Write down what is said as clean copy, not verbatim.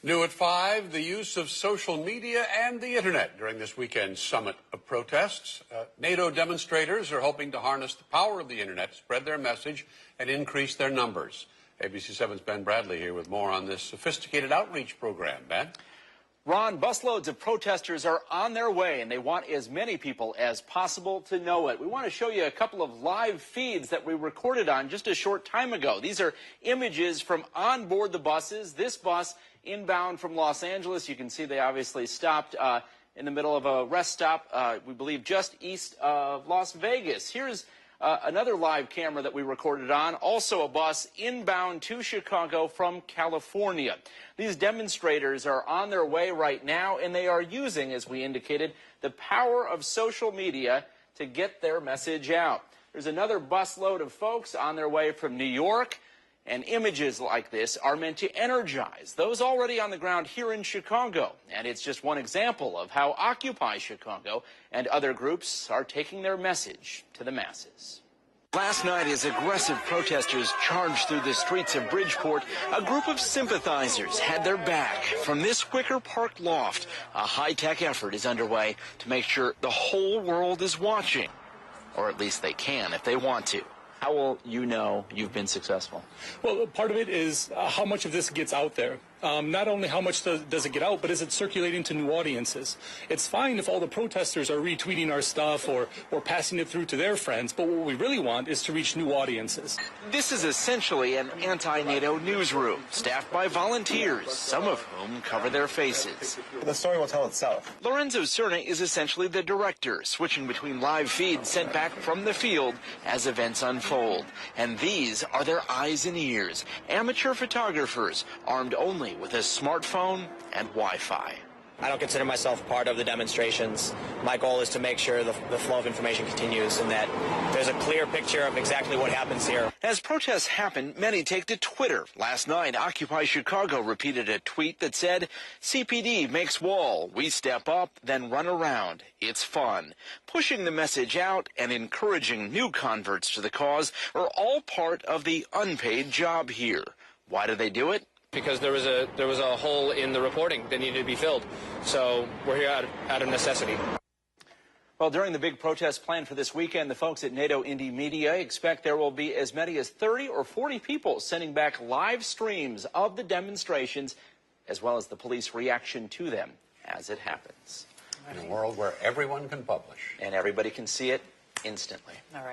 New at 5, the use of social media and the internet during this weekend's summit of protests. NATO demonstrators are hoping to harness the power of the internet, spread their message, and increase their numbers. ABC 7's Ben Bradley here with more on this sophisticated outreach program. Ben? Ron, busloads of protesters are on their way, and they want as many people as possible to know it. We want to show you a couple of live feeds that we recorded on just a short time ago. These are images from on board the buses. This bus inbound from Los Angeles. You can see they obviously stopped in the middle of a rest stop, we believe just east of Las Vegas. Here's another live camera that we recorded on, also a bus inbound to Chicago from California. These demonstrators are on their way right now, and they are using, as we indicated, the power of social media to get their message out. There's another busload of folks on their way from New York, and images like this are meant to energize those already on the ground here in Chicago. And it's just one example of how Occupy Chicago and other groups are taking their message to the masses. Last night, as aggressive protesters charged through the streets of Bridgeport, a group of sympathizers had their back. From this Wicker Park loft, a high-tech effort is underway to make sure the whole world is watching. Or at least they can if they want to. How will you know you've been successful? Well, part of it is how much of this gets out there. Not only how much does it get out, but is it circulating to new audiences? It's fine if all the protesters are retweeting our stuff or passing it through to their friends, but what we really want is to reach new audiences. This is essentially an anti-NATO newsroom, staffed by volunteers, some of whom cover their faces. The story will tell itself. Lorenzo Cerna is essentially the director, switching between live feeds sent back from the field as events unfold. And these are their eyes and ears, amateur photographers armed only with a smartphone and Wi-Fi. I don't consider myself part of the demonstrations. My goal is to make sure the flow of information continues and that there's a clear picture of exactly what happens here. As protests happen, many take to Twitter. Last night, Occupy Chicago repeated a tweet that said, "CPD makes wall. We step up, then run around. It's fun." Pushing the message out and encouraging new converts to the cause are all part of the unpaid job here. Why do they do it? Because there was a hole in the reporting that needed to be filled. So we're here out of necessity. Well, during the big protest planned for this weekend, the folks at NATO Indie Media expect there will be as many as 30 or 40 people sending back live streams of the demonstrations, as well as the police reaction to them as it happens. In a world where everyone can publish. And everybody can see it instantly. All right.